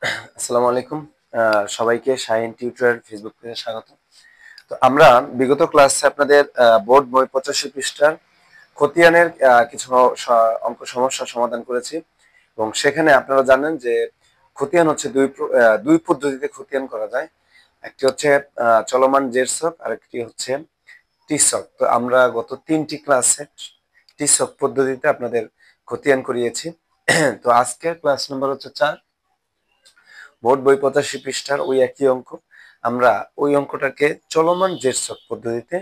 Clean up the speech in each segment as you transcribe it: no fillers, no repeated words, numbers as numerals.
আসসালামু আলাইকুম। সবাইকে শাহিন টিউটোরিয়াল ফেসবুক পেজে স্বাগত। তো আমরা বিগত ক্লাসে আপনাদের বোর্ড বই 85 পৃষ্ঠার খতিয়ানের কিছু অঙ্ক সমস্যার সমাধান করেছি এবং সেখানে আপনারা জানেন যে খতিয়ান হচ্ছে দুই পদ্ধতিতে খতিয়ান করা যায়। একটি হচ্ছে চলমান জের ছক, আরেকটি হচ্ছে টি ছক। তো আমরা গত 3টি ক্লাসে টি ছক পদ্ধতিতে আপনাদের খতিয়ান করিয়েছি। তো আজকের ক্লাস নম্বর হচ্ছে 4, বোর্ড বই 85 পৃষ্ঠার ওই একই অঙ্ক আমরা ওই অঙ্কটাকে চলমান জের ছক পদ্ধতিতে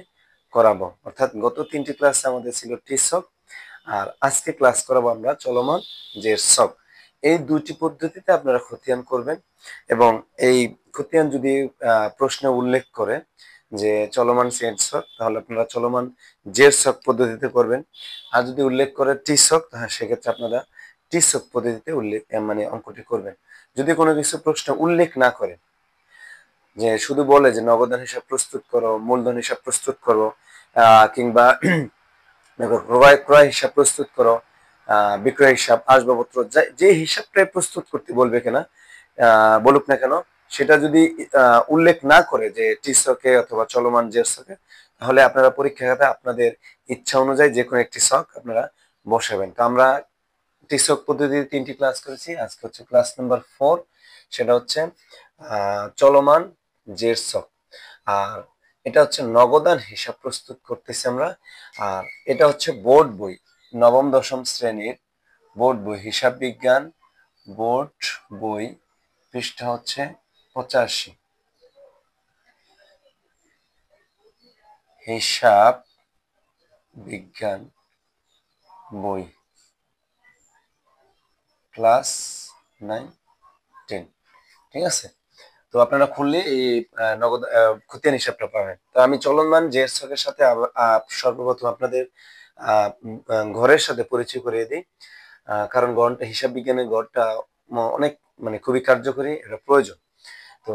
করাবো। অর্থাৎ গত 3টি ক্লাসে আমাদের ছিল টি ছক, আর আজকে ক্লাস করাবো আমরা চলমান জের ছক। এই দুটি পদ্ধতিতে আপনারা খতিয়ান করবেন এবং এই খতিয়ান যদি প্রশ্নে উল্লেখ করে যে চলমান জের ছক, তাহলে আপনারা চলমান জের ছক পদ্ধতিতে করবেন। আর যদি উল্লেখ করে টি ছক, তাহলে সেক্ষেত্রে আপনারা টি ছক পদ্ধতিতে মানে অঙ্কটি করবেন। যদি কোনো কিছু প্রশ্ন উল্লেখ না করে, যে শুধু বলে যে নগদান হিসাব প্রস্তুত করো, মূলধন হিসাব প্রস্তুত করো, কিংবা ক্রয় ক্রয় হিসাব প্রস্তুত করো, বিক্রয় হিসাব, আসবাবপত্র, যে হিসাবটাই প্রস্তুত করতে বলবে কিনা বলুক না কেন, সেটা যদি উল্লেখ না করে যে টিসকে অথবা চলমান জের ছকে, তাহলে আপনারা পরীক্ষা খাতে আপনাদের ইচ্ছা অনুযায়ী যে কোনো একটি ছক আপনারা বসাবেন। তো আমরা টিসক পদ্ধতিতে 3টি ক্লাস করেছি, আজকে হচ্ছে ক্লাস নাম্বার 4, সেটা হচ্ছে চলমান জের ছক। আর এটা হচ্ছে নগদান হিসাব প্রস্তুত করতেছি আমরা। আর এটা হচ্ছে বোর্ড বই, নবম দশম শ্রেণীর বোর্ড বই, হিসাব বিজ্ঞান বোর্ড বই, পৃষ্ঠা হচ্ছে 85, হিসাব বিজ্ঞান বই, ক্লাস 9, 10। ঠিক আছে? তো আপনারা খুললে এই নগদ খতিয়ান হিসাবটা পাবেন। তো আমি চলমান জের ছকের সাথে সর্বপ্রথম আপনাদের ঘরের সাথে পরিচয় করিয়ে দিই। কারণ গণটা, হিসাব বিজ্ঞানের গড়টা অনেক মানে খুবই কার্যকরী, এটা প্রয়োজন। তো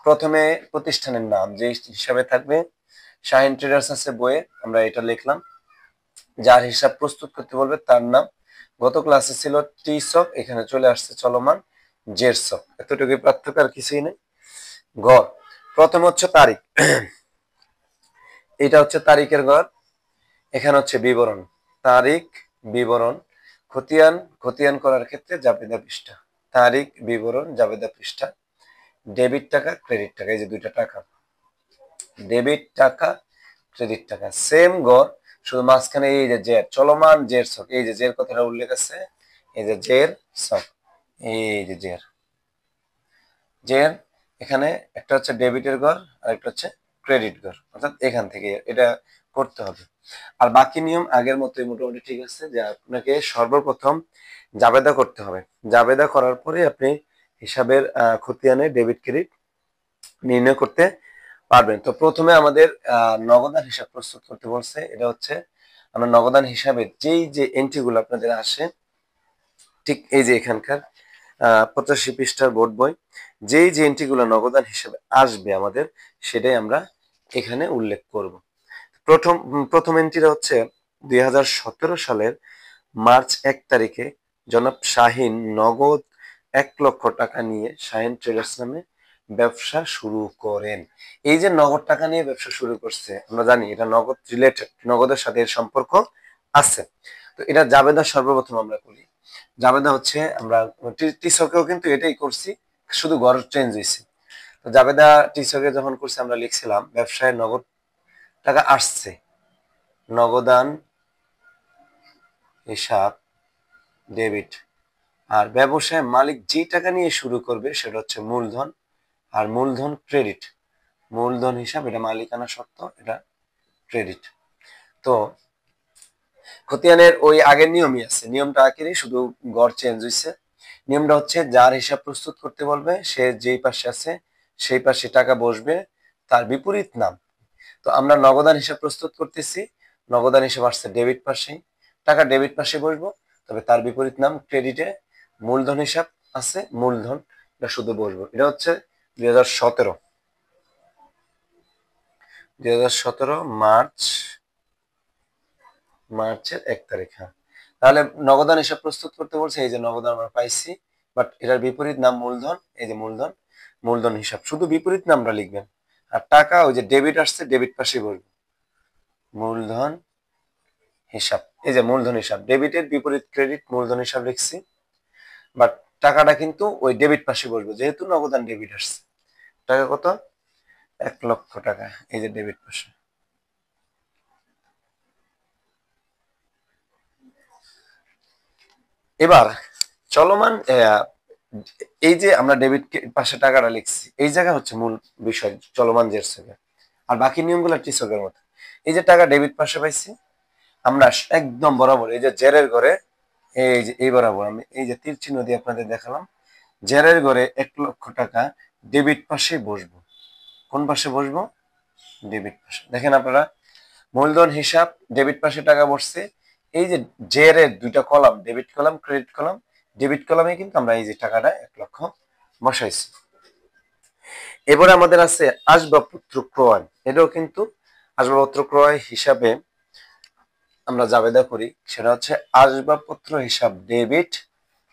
প্রথমে প্রতিষ্ঠানের নাম যে হিসাবে থাকবে, শাহিন ট্রেডার্স আছে বইয়ে, আমরা এটা লিখলাম। যার হিসাব প্রস্তুত করতে বলবে তার নাম। গত ক্লাসে ছিল টি ছক, এখানে চলে আসছে চলমান জের ছক। এতটুকু পার্থক্য, আর কিছুই নেই। গড় প্রথম হচ্ছে তারিখ, এটা হচ্ছে তারিখের গড়। এখানে হচ্ছে বিবরণ, তারিখ বিবরণ। খতিয়ান, খতিয়ান করার ক্ষেত্রে জাবেদা পৃষ্ঠা, তারিখ বিবরণ জাবেদা পৃষ্ঠা। ডেবিট টাকা, ক্রেডিট টাকা, এই যে দুইটা টাকা, ডেবিট টাকা ক্রেডিট টাকা, সেম গড়, শুধু মাঝখানে এই যে জের, চলমান জের ছক, এই যে জের কথাটা উল্লেখ আছে, এই যে জের ছক, এই যে জের জের। এখানে একটা হচ্ছে ডেবিটের গড় আর একটা হচ্ছে ক্রেডিট গড়, অর্থাৎ এখান থেকে এটা করতে হবে। আর বাকি নিয়ম আগের মতোই মোটামুটি ঠিক আছে, যে আপনাকে সর্বপ্রথম জাবেদা করতে হবে। জাবেদা করার পরে আপনি হিসাবের খতিয়ানে ডেবিট ক্রেডিট নির্ণয় করতে পারবেন। তো প্রথমে আমাদের নগদান হিসাব প্রস্তুত করতে বলছে। এটা হচ্ছে আমরা নগদান হিসাবে যেই যে এন্ট্রি গুলো আপনাদের আসে, ঠিক এই যে এখানকার 85 পৃষ্ঠার বোর্ড বই, যেই যে এন্ট্রি গুলো নগদান হিসাবে আসবে আমাদের, সেটাই আমরা এখানে উল্লেখ করব। প্রথম এন্ট্রিটা হচ্ছে 2017 সালের মার্চ 1 তারিখে জনাব শাহিন নগদ 1 লক্ষ টাকা নিয়ে শাহিন ট্রেডার্স নামে ব্যবসা শুরু করেন। এই যে নগদ টাকা নিয়ে ব্যবসা শুরু করছে, আমরা জানি এটা নগদ রিলেটেড, নগদের সাথে এর সম্পর্ক আছে। তো এটা জাবেদা সর্বপ্রথম আমরা করি। জাবেদা হচ্ছে আমরা টিসকেও কিন্তু এটাই করছি, শুধু ঘর চেঞ্জ হয়েছে। তো জাবেদা টিসকে যখন করছি আমরা লিখছিলাম ব্যবসায় নগদ টাকা আসছে, নগদান হিসাব ডেবিট। আর ব্যবসায় মালিক যে টাকা নিয়ে শুরু করবে সেটা হচ্ছে মূলধন, আর মূলধন ক্রেডিট, মূলধন হিসাব এটা মালিকানা সত্ত্ব, এটা ক্রেডিট। তো খতিয়ানের ওই আগের নিয়মই আছে, নিয়মটা একই, শুধু গড় চেঞ্জ হয়েছে। নিয়মটা হচ্ছে যার হিসাব প্রস্তুত করতে বলবে সে যেই পাশে আছে সেই পাশে টাকা বসবে, তার বিপরীত নাম। তো আমরা নগদান হিসাব প্রস্তুত করতেছি, নগদান হিসাব আসছে ডেবিট পাশে, টাকা ডেবিট পাশে বসবো, তবে তার বিপরীত নাম ক্রেডিটে। মূলধন হিসাব আছে, মূলধন এটা শুধু বসবো। এটা হচ্ছে 2017, 2017 মার্চের 1 তারিখ। হ্যাঁ, তাহলে নগদান হিসাব প্রস্তুত করতে বলছে, এই যে নগদান আমরা পাইছি, বাট এটার বিপরীত নাম মূলধন। এই যে মূলধন, মূলধন হিসাব, শুধু বিপরীত নামটা লিখবেন। আর টাকা ওই যে ডেবিট আসছে, ডেবিট পাশে বলবো মূলধন হিসাব। এই যে মূলধন হিসাব, ডেবিটের বিপরীত ক্রেডিট, মূলধন হিসাব লিখছি। বাট টাকাটা কিন্তু ওই ডেবিট পাশে বলবো, যেহেতু নগদান ডেবিট আসছে। টাকা কত? 1,00,000 টাকা। এই যে ডেবিট পাশে। এবার চলমান, এই যে আমরা ডেবিট পাশে টাকাটা লিখছি, এই জায়গা হচ্ছে মূল বিষয় চলমান জেরসকে। আর বাকি নিয়মগুলো টিসকের মতো। এই যে টাকা ডেবিট পাশে পাইছি, আমরা একদম বরাবর এই যে জেরের ঘরে, এই যে এই বরাবর আমি এই যে তীর চিহ্ন দিয়ে আপনাদের দেখালাম, জেরের ঘরে 1,00,000 টাকা ডেবিট পাশে বসবো। কোন পাশে বসবো? ডেবিট পাশে। দেখেন আপনারা, মূলধন হিসাব, ডেবিট পাশে টাকা বসছে। এই যে জেরের দুইটা column, debit column, credit column, debit কলামে কিন্তু আমরা এই যে টাকাটা 1,00,000 বসাইছি। এবার আমাদের আছে আসবাবপত্র ক্রয়। এটাও কিন্তু আসবাবপত্র ক্রয় হিসাবে আমরা জাবেদা করি, সেটা হচ্ছে আসবাবপত্র হিসাব ডেবিট।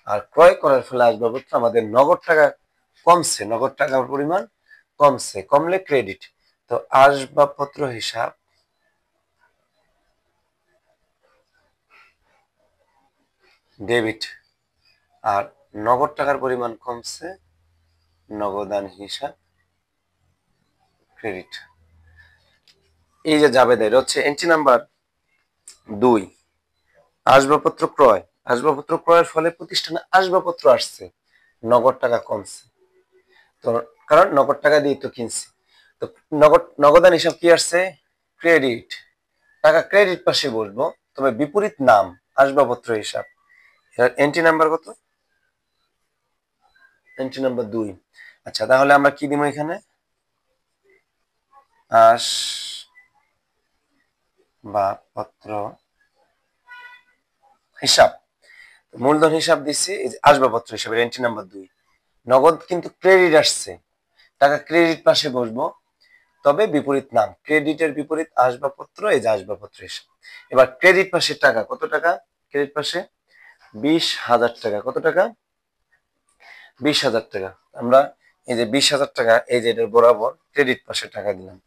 আর ক্রয় করার ফলে আসবাবপত্র আমাদের নগদ টাকা কমছে, নগদ টাকার পরিমাণ কমছে, কমলে ক্রেডিট। তো আসবাবপত্র হিসাব ডেবিট, আর নগদ টাকার পরিমাণ কমছে, নগদান হিসাব ক্রেডিট। এই যে জাবেদা, এটা হচ্ছে এন্ট্রি নাম্বার 2। আসবাবপত্র ক্রয়, আসবাবপত্র ক্রয়ের ফলে প্রতিষ্ঠানে আসবাবপত্র আসছে, নগদ টাকা কমছে। তো কারণ নগদ টাকা দিয়ে তো কিনছি। তো নগদান হিসাব কি আসছে? ক্রেডিট। টাকা ক্রেডিট পাশে বসবো, তবে বিপরীত নাম আসবাবপত্র হিসাব। এন্ট্রি নাম্বার কত? Entry number 2। আচ্ছা, তাহলে আমরা কি দিব এখানে? আসবাবপত্র হিসাব। মূলধন হিসাব দিচ্ছি, আসবাবপত্র হিসাবে এন্ট্রি নাম্বার 2। নগদ কিন্তু ক্রেডিট আসছে, টাকা ক্রেডিট পাশে বসবো, তবে বিপরীত নাম, ক্রেডিটের বিপরীত আসবাবপত্র, এই যে আসবাবপত্র হিসাব। এবার ক্রেডিট পাশে টাকা কত টাকা? ক্রেডিট পাশে 20,000 টাকা। কত টাকা? 20,000 টাকা। আমরা এই যে 20,000 টাকা, এই যে এটার বরাবর ক্রেডিট পাশে টাকা দিলাম।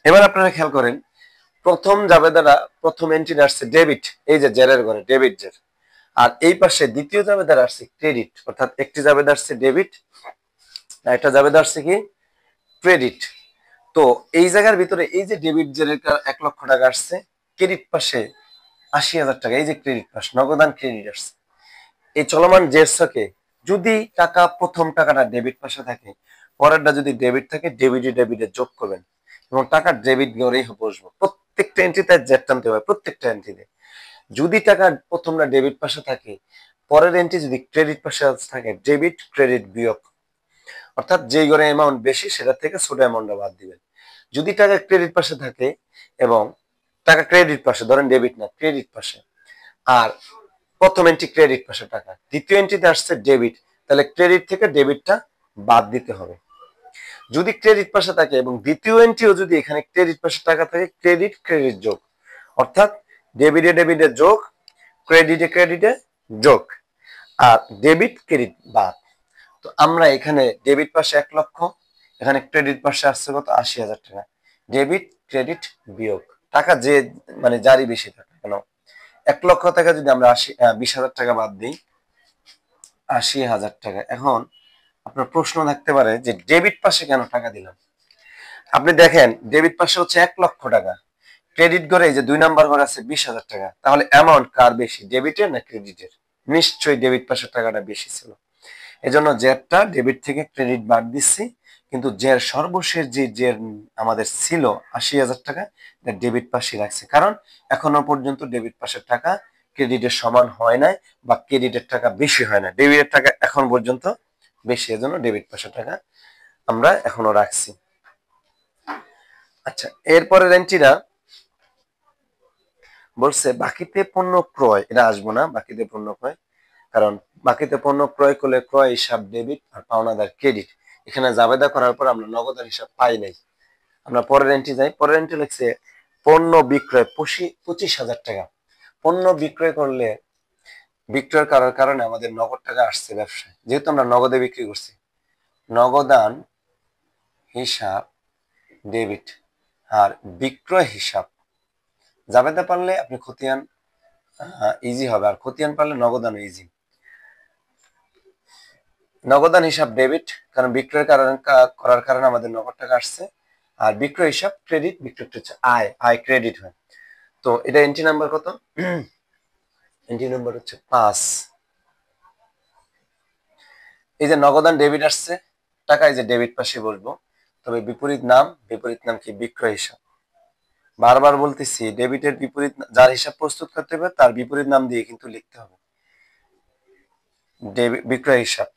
এবার আপনারা খেয়াল করেন, প্রথম জাবেদারা প্রথম এন্ট্রি আসছে ডেবিট, এই যে জেরের ঘরে ডেবিট জের। আর এই পাশে দ্বিতীয় জাবেদার আসছে ক্রেডিট, অর্থাৎ একটি জাবেদা আসছে ডেবিট, আর একটা জাবেদা আসছে কি? ক্রেডিট। তো এই জায়গার ভিতরে এই যে ডেবিট জেরের 1,00,000 টাকা আসছে, ক্রেডিট পাশে 80,000 টাকা, এই যে ক্রেডিট পাশ, নগদান ক্রেডিট আসছে। এই চলমান জেরসকে যদি টাকা, প্রথম টাকাটা ডেবিট পাশে থাকে, পরেরটা যদি ডেবিট থাকে, ডেবিটে ডেবিটে যোগ করবেন এবং টাকা ডেবিট গড়েই বসবো। প্রত্যেকটা এন্ট্রিতে জেড টানতে হবে, প্রত্যেকটা এন্ট্রিতে। যদি টাকা প্রথমটা ডেবিট পাশে থাকে, পরের এন্ট্রি যদি ক্রেডিট পাশে থাকে, ডেবিট ক্রেডিট বিয়োগ, অর্থাৎ যেই ঘরে অ্যামাউন্ট বেশি সেটা থেকে ছোট অ্যামাউন্টটা বাদ দিবেন। যদি টাকা ক্রেডিট পাশে থাকে এবং টাকা ক্রেডিট পাশে, ধরেন ডেবিট না, ক্রেডিট পাশে, আর প্রথম এন্ট্রি ক্রেডিট পাশে টাকা, দ্বিতীয় এন্ট্রিতে আসছে ডেবিট, তাহলে ক্রেডিট থেকে ডেবিটটা বাদ দিতে হবে। যদি ক্রেডিট পাশে থাকে এবং দ্বিতীয় এন্ট্রিও যদি এখানে ক্রেডিট পাশে টাকা থাকে, ক্রেডিট ক্রেডিট যোগ, অর্থাৎ ডেবিটে ডেবিটে যোগ, ক্রেডিটে ক্রেডিটে যোগ, আর ডেবিট ক্রেডিট বাদ। তো আমরা এখানে ডেবিট পাশে 1,00,000, এখানে ক্রেডিট পাশে আসছে কত? 80,000 টাকা। ডেবিট ক্রেডিট বিয়োগ, টাকা যে মানে যারই বেশি থাকে কেন, 1,00,000 টাকা যদি আমরা 20,000 টাকা বাদ দিই, 80,000 টাকা। এখন আপনার প্রশ্ন থাকতে পারে যে ডেবিট পাশে কেন টাকা দিলাম? আপনি দেখেন, ডেবিট পাশে হচ্ছে 1,00,000 টাকা, ক্রেডিট ঘরে এই যে 2 নাম্বার ঘরে আছে 20,000 টাকা, তাহলে অ্যামাউন্ট কার বেশি, ডেবিটের না ক্রেডিটের? নিশ্চয়ই ডেবিট পাশের টাকাটা বেশি ছিল। এজন্য জেরটা ডেবিট থেকে ক্রেডিট বাদ দিচ্ছি, কিন্তু জের সর্বশেষ যে জের আমাদের ছিল 80,000 টাকা, ডেবিট পাশে রাখছে, কারণ এখনো পর্যন্ত ডেবিট পাশের টাকা ক্রেডিটের সমান হয় নাই, বা ক্রেডিটের টাকা বেশি হয় না, ডেবিটের টাকা এখন পর্যন্ত বেশি, এজন্য ডেবিট পাশের টাকা আমরা এখনো রাখছি। আচ্ছা, এরপরের এন্ট্রিটা বলছে বাকিতে পণ্য ক্রয়, এটা আসবো না বাকিতে পণ্য ক্রয়, কারণ বাকিতে পণ্য ক্রয় করলে ক্রয় হিসাব ডেবিট আর পাওনাদার ক্রেডিট। এখানে জাবেদা করার পর আমরা নগদের হিসাব পাই নাই। আমরা পরের এন্ট্রি যাই, পরের এন্ট্রি লিখছে পণ্য বিক্রয় 25,000 টাকা। পণ্য বিক্রয় করলে বিক্রয় করার কারণে আমাদের নগদ টাকা আসছে ব্যবসায়, যেহেতু আমরা নগদে বিক্রি করছি, নগদান হিসাব ডেবিট আর বিক্রয় হিসাব জাবেদা পারলে আপনি খতিয়ান ইজি হবে, আর খতিয়ান পারলে নগদান ইজি। নগদান হিসাব ডেবিট, কারণ বিক্রয় করার কারণে আমাদের নগদ টাকা আসছে, আর বিক্রয় হিসাব ক্রেডিট, বিক্রয়টা হচ্ছে আয়, আয় ক্রেডিট হয়। তো এটা এন্ট্রি নাম্বার কত? এন্ট্রি নাম্বার হচ্ছে 5। এই যে নগদান ডেবিট আসছে, টাকা এই যে ডেবিট পাশে বসবো, তবে বিপরীত নাম কি? বিক্রয় হিসাব। বারবার বলতেছি, ডেবিটের বিপরীত যার হিসাব প্রস্তুত করতে হবে তার বিপরীত নাম দিয়ে কিন্তু লিখতে হবে বিক্রয় হিসাব।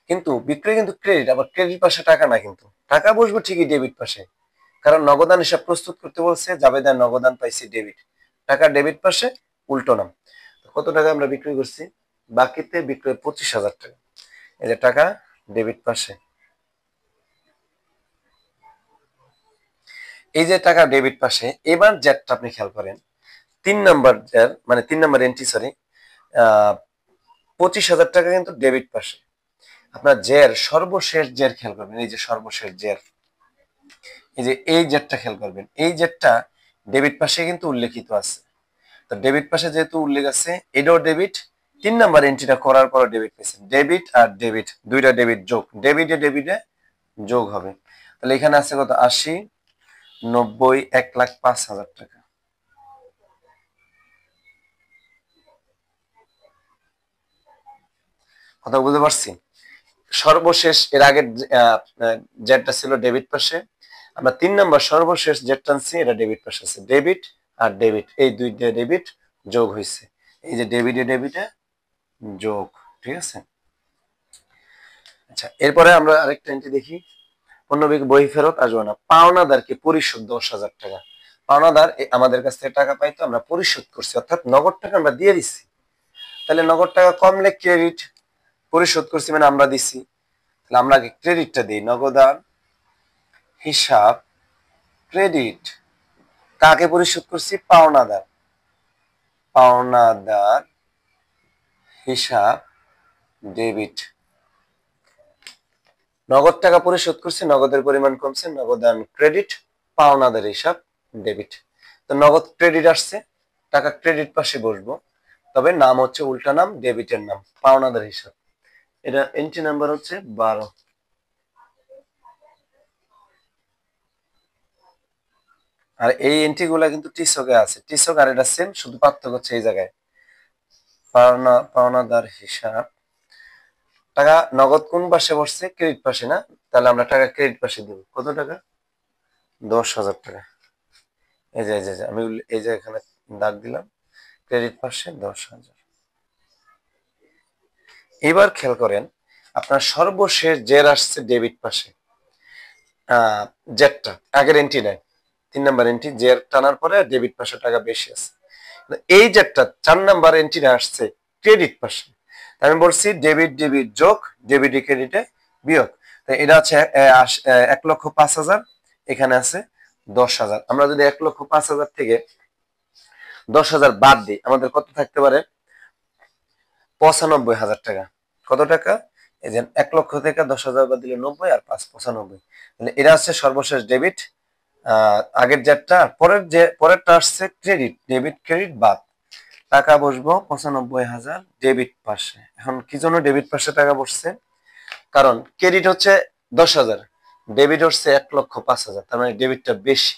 কিন্তু বিক্রয় কিন্তু ক্রেডিট, আবার ক্রেডিট পাশে টাকা না, কিন্তু টাকা বসবো ঠিকই ডেবিট পাশে, কারণ নগদান হিসাব প্রস্তুত করতে বলছে, জাবেদা নগদান পাইছি ডেবিট, টাকা ডেবিট পাশে, উল্টো নাম। কত টাকা আমরা বিক্রি করছি? বাকিতে বিক্রয় 25,000 টাকা, এই যে টাকা ডেবিট পাশে, এই যে টাকা ডেবিট পাশে। এবার যেটা আপনি খেয়াল করেন, 3 নাম্বার মানে 3 নাম্বার এন্ট্রি, সরি, 25,000 টাকা কিন্তু ডেবিট পাশে। আপনার সর্বশেষ খেয়াল করবেন, এই যে সর্বশেষ এই যে এই জেটটা খেয়াল করবেন, এই জেটটা ডেবিট পাশে কিন্তু উল্লেখিত আছে। তো ডেবিট পাশে যেহেতু উল্লেখ আছে, এটাও ডেবিট। 3 নাম্বার এন্ট্রিটা করার পর ডেবিট পেয়েছেন, ডেবিট আর ডেবিট, দুইটা ডেবিট যোগ, ডেবিটে যোগ হবে। তাহলে এখানে আছে কত? 80, 90, 1,05,000 টাকা। কথা বুঝতে পারছি? সর্বশেষ এর আগের যেটা ছিল ডেবিট পাশে, আমরা 3 নাম্বার সর্বশেষ যেটা আনছি এটা ডেবিট পাশে আছে, ডেবিট আর ডেবিট, এই দুইটা ডেবিট যোগ হয়েছে, এই যে ডেবিটে যোগ। ঠিক আছে? আচ্ছা, এরপরে আমরা আরেকটা এন্ট্রি দেখি, পণ্য বই ফেরত আসবে না, পাওনাদারকে পরিশোধ 10,000 টাকা। পাওনাদার আমাদের কাছ থেকে টাকা পাইতো, আমরা পরিশোধ করছি, অর্থাৎ নগদ টাকা আমরা দিয়ে দিচ্ছি। তাহলে নগদ টাকা কমলে ক্রেডিট, পরিশোধ করছি মানে আমরা দিচ্ছি, তাহলে আমরা আগে ক্রেডিটটা দিই। নগদান হিসাব ক্রেডিট, কাকে পরিশোধ করছি? পাওনাদার, পাওনাদার হিসাব ডেবিট। নগদ টাকা পরিশোধ করছি, নগদের পরিমাণ কমছে, নগদান ক্রেডিট, পাওনাদার হিসাব ডেবিট। তো নগদ ক্রেডিট আসছে, টাকা ক্রেডিট পাশে বসবো, তবে নাম হচ্ছে উল্টা নাম, ডেবিটের নাম, পাওনাদার হিসাব। এটা এন্ট্রি নাম্বার হচ্ছে 12। আর এই এন্ট্রি গুলা কিন্তু টিসকে আছে, টিসক আর এটা সেম, শুধু পার্থক্য হচ্ছে এই জায়গায়। পাওনাদার হিসাব, টাকা নগদ কোন পাশে বসছে? ক্রেডিট পাশে না, তাহলে আমরা টাকা ক্রেডিট পাশে দিব। কত টাকা? 10,000 টাকা। এই যে আমি এই যে এখানে দাগ দিলাম, ক্রেডিট পাশে 10,000। এবার খেয়াল করেন, আপনার সর্বশেষ আসছে ডেবিট পাশে, জেটটা আগের এন্ট্রি নেয়, 3 নাম্বার এন্ট্রি, টানার পরে ডেবিট পাশে টাকা বেশি আছে। এই জেটটা 4 নাম্বার এন্ট্রি আসছে ক্রেডিট পাশে, আমি বলছি ডেবিট যোগ, ডেবিট ক্রেডিটে বিয়োগ। এটা আছে 1,05,000, এখানে আছে 10,000। আমরা যদি 1,05,000 থেকে 10,000 বাদ দিই, আমাদের কত থাকতে পারে? 95,000 টাকা। কত টাকা? এই যে 1 লক্ষ থেকে 10,000 বাদ দিলে 90, আর 5 95। তাহলে এটা হচ্ছে সর্বশেষ ডেবিট, আগের যেটা, পরেরটা আসছে ক্রেডিট, ডেবিট ক্রেডিট বাদ, টাকা বসবো 95,000 ডেবিট পাশে। এখন কি জন্য ডেবিট পাশে টাকা বসছে? কারণ ক্রেডিট হচ্ছে 10,000, ডেবিট হচ্ছে 1,05,000, তার মানে ডেবিটটা বেশি।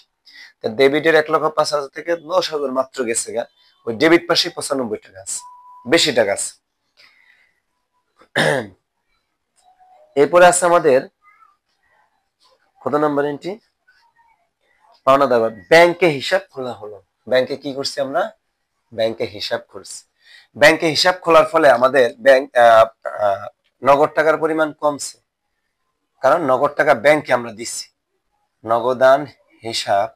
ডেবিটের 1,05,000 থেকে 10,000 মাত্র গেছে গা, ওই ডেবিট পাশে 95 টাকা আছে, বেশি টাকা আছে। এরপরে আছে আমাদের কত নাম্বার এন্ট্রি? পাওনাদার, ব্যাংকে হিসাব খোলা হলো। ব্যাংকে কি করছি আমরা? ব্যাংকে হিসাব করছি। ব্যাংকে হিসাব খোলার ফলে আমাদের ব্যাংক নগদ টাকার পরিমাণ কমছে, কারণ নগদ টাকা ব্যাংকে আমরা দিচ্ছি। নগদান হিসাব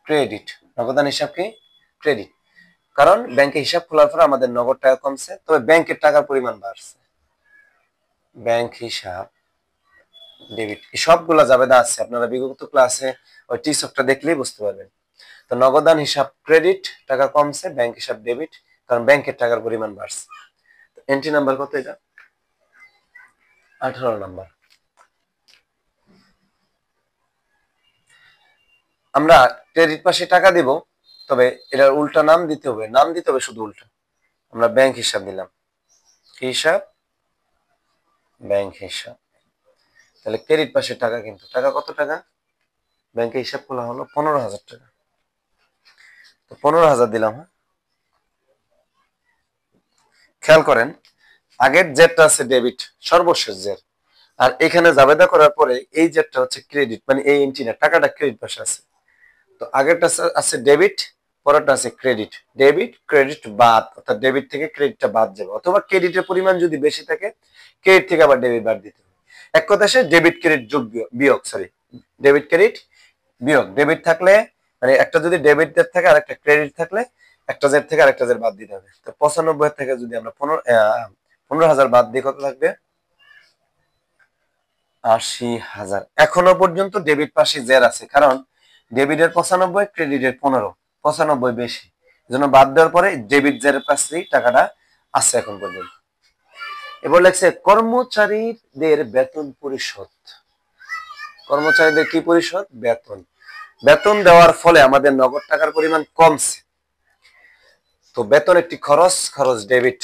ক্রেডিট, নগদান হিসাব কি? ক্রেডিট, কারণ ব্যাংকে হিসাব খোলার পরে আমাদের নগদ টাকা কমছে, তবে ব্যাংকের টাকার পরিমাণ বাড়ছে। ব্যাংক হিসাব ডেবিট, সবগুলা যাবে না আছে, আপনারা বিগত ক্লাসে ওই টিসকটা দেখলেই বুঝতে পারবেন। তো নগদান হিসাব ক্রেডিট, টাকা কমছে, ব্যাংক হিসাব ডেবিট, কারণ ব্যাংকের টাকার পরিমাণ বাড়ছে। এন্ট্রি নাম্বার কত এটা? 18 নাম্বার। আমরা ক্রেডিট পাশে টাকা দিব, তবে এটার উল্টা নাম দিতে হবে, নাম দিতে হবে শুধু উল্টা। আমরা ব্যাংক হিসাব দিলাম, হিসাব ব্যাংক হিসাব। তাহলে ক্রেডিট পাশে টাকা, কিন্তু টাকা কত টাকা? ব্যাংকে হিসাব খোলা হলো 15,000 টাকা, তো 15,000 দিলাম। হ্যাঁ, খেয়াল করেন আগের জেটটা আছে ডেবিট, সর্বশেষ জেট, আর এখানে জাবেদা করার পরে এই জেটটা হচ্ছে ক্রেডিট, মানে এই এন্ট্রিটা টাকাটা ক্রেডিট পাশে আছে। তো আগেরটা আছে ডেবিট, পরেরটা আছে ক্রেডিট। ডেবিট ক্রেডিট বাদ, অর্থাৎ ডেবিট থেকে ক্রেডিটটা বাদ যাবে, অথবা ক্রেডিটের পরিমাণ যদি বেশি থাকে ক্রেডিট থেকে আবার ডেবিট বাদ দিতে হবে। এক কথা সে ডেবিট ক্রেডিট যোগ বিয়োগ, সরি, ডেবিট ক্রেডিট বিয়োগ। ডেবিট থাকলে মানে একটা যদি ডেবিট জেড থাকে আর একটা ক্রেডিট থাকলে একটা জেড থেকে আরেকটা জেড বাদ দিতে হবে। তো 95 থেকে যদি আমরা 15,000 বাদ দিই কত লাগবে? 80,000। এখনো পর্যন্ত ডেবিট পাশে জের আছে, কারণ ডেবিটের 95, ক্রেডিটের 15, 95 বেশি, এজন্য বাদ দেওয়ার পরে ডেবিট জের পাশেই টাকাটা আছে এখন পর্যন্ত। এবার লেখছে কর্মচারীদের বেতন পরিশোধ। কর্মচারীদের কি পরিশোধ? বেতন। বেতন দেওয়ার ফলে আমাদের নগদ টাকার পরিমাণ কমছে, তো বেতন একটি খরচ, খরচ ডেবিট,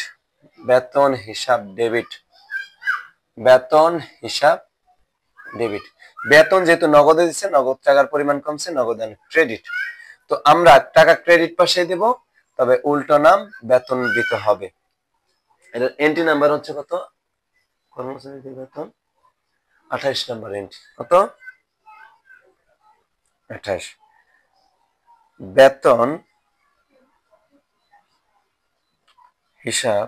বেতন হিসাব ডেবিট, বেতন হিসাব ডেবিট। বেতন যেহেতু নগদে দিচ্ছে, নগদ টাকার পরিমাণ কমছে, নগদান ক্রেডিট। তো আমরা টাকা ক্রেডিট পাশে দেব, তবে উল্টো নাম বেতন দিতে হবে। এটার এন্ট্রি নাম্বার হচ্ছে কত? কর্মচারীদের বেতন 28 নাম্বার এন্ট্রি। কত? 28। বেতন হিসাব,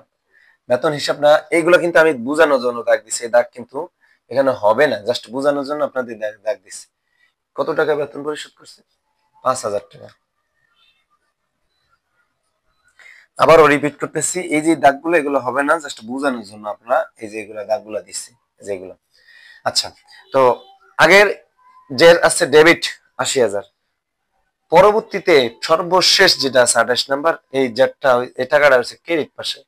বেতন হিসাব না, এইগুলো কিন্তু আমি বোঝানোর জন্য দাগ দিছি, এই দাগ কিন্তু এখানে হবে না, জাস্ট বোঝানোর জন্য আপনাদের দাগ দিছি। কত টাকা বেতন পরিশোধ করছে? 5,000 টাকা। আবারও রিপিট করতেছি, এই যে দাগগুলো এগুলো হবে না, জাস্ট বোঝানোর জন্য আপনারা এই যে এগুলো দাগগুলো দিচ্ছি যেগুলো। আচ্ছা, তো আগের যে আছে ডেবিট 80,000, পরবর্তীতে সর্বশেষ যেটা আছে 28 নাম্বার, এই জেটটা এই টাকাটা হচ্ছে ক্রেডিট পাশে,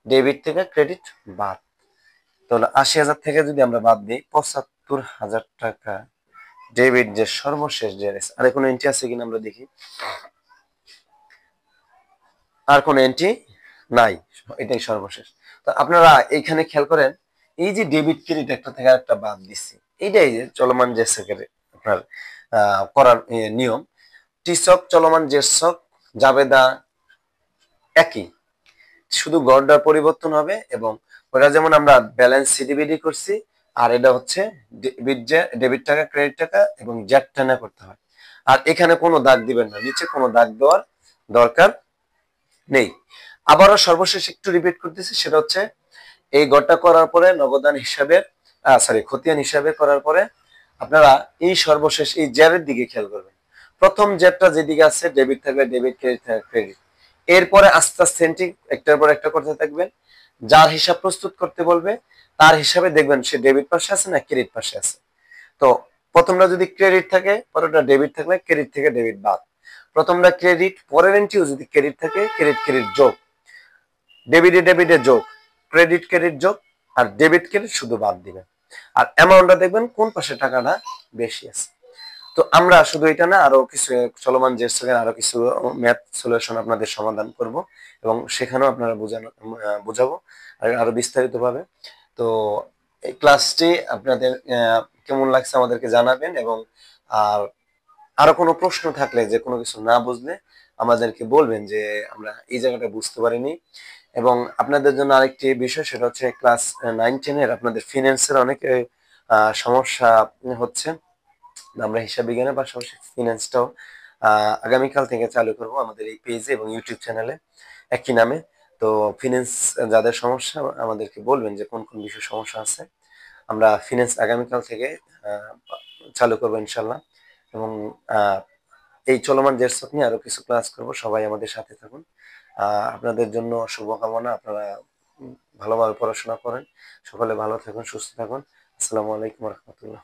ডেবিট থেকে ক্রেডিট বাদ। তাহলে 80,000 থেকে যদি আমরা বাদ দিই 75,000 টাকা ডেবিট, যে সর্বশেষ যে আছে। আর কোনো এন্ট্রি আছে কিনা আমরা দেখি, আর কোনো এন্ট্রি নাই, এটাই সর্বশেষ। তো আপনারা এইখানে খেয়াল করেন, এই যে ডেবিট ক্রেডিট একটা থেকে আরেকটা বাদ দিচ্ছি, এইটাই যে চলমান যে সেকেন্ডে আপনার করার নিয়ম। টিসক, চলমান জেসক, জাবেদা একই, শুধু গড়টার পরিবর্তন হবে, এবং ওটা যেমন আমরা ব্যালেন্স সিডিবিডি করছি, আর এটা হচ্ছে ডেবিট টাকা ক্রেডিট টাকা এবং জ্যাট টানা করতে হয়। আর এখানে কোনো দাগ দিবেন না, নিচে কোনো দাগ দেওয়ার দরকার নেই। আবারও সর্বশেষ একটু রিপিট করতেছি, সেটা হচ্ছে এই গড়টা করার পরে নগদান হিসাবের সরি খতিয়ান হিসাবে করার পরে আপনারা এই সর্বশেষ এই জ্যারের দিকে খেয়াল করবেন। প্রথম জ্যারটা যেদিকে আছে ডেবিট থাকবে ডেবিট, ক্রেডিট থাকবে ক্রেডিট, এরপরে আস্তে আস্তে এন্ট্রি একটার পর একটা করতে থাকবেন। যার হিসাব প্রস্তুত করতে বলবে তার হিসাবে দেখবেন সে ডেবিট পাশে আছে না ক্রেডিট পাশে আছে। তো প্রথমটা যদি ক্রেডিট থাকে, পরেরটা ডেবিট থাকলে ক্রেডিট থেকে ডেবিট বাদ। প্রথমটা ক্রেডিট, পরের এন্ট্রিও যদি ক্রেডিট থাকে ক্রেডিট ক্রেডিট যোগ, ডেবিটে ডেবিটে যোগ, ক্রেডিট ক্রেডিট যোগ, আর ডেবিট ক্রেডিট শুধু বাদ দিবেন। আর অ্যামাউন্টটা দেখবেন কোন পাশে টাকাটা বেশি আছে। তো আমরা শুধু এটা না, আরো কিছু চলমান যে আরো কিছু ম্যাথ সলিউশন আপনাদের সমাধান করব, এবং সেখানেও আপনারা বোঝাবো আর আরো বিস্তারিত ভাবে। তো এই ক্লাসটি আপনাদের কেমন লাগছে আমাদেরকে জানাবেন, এবং আর আরো কোনো প্রশ্ন থাকলে, যে কোনো কিছু না বুঝলে আমাদেরকে বলবেন যে আমরা এই জায়গাটা বুঝতে পারিনি। এবং আপনাদের জন্য আরেকটি বিষয়, সেটা হচ্ছে ক্লাস 9-10 আপনাদের ফিনান্সের অনেক সমস্যা হচ্ছে। আমরা হিসাব বিজ্ঞানের পাশাপাশি ফিনান্সটাও আগামীকাল থেকে চালু করব আমাদের এই পেজে এবং ইউটিউব চ্যানেলে একই নামে। তো ফিনান্স যাদের সমস্যা আমাদেরকে বলবেন যে কোন কোন বিষয়ে সমস্যা আছে, আমরা ফিনান্স আগামীকাল থেকে চালু করবো ইনশাল্লাহ। এবং এই চলমান জেরসক নিয়ে আরো কিছু ক্লাস করব, সবাই আমাদের সাথে থাকুন। আপনাদের জন্য শুভকামনা, আপনারা ভালোভাবে পড়াশোনা করেন, সকলে ভালো থাকুন, সুস্থ থাকুন। আসসালামু আলাইকুম রহমতুল্লাহ।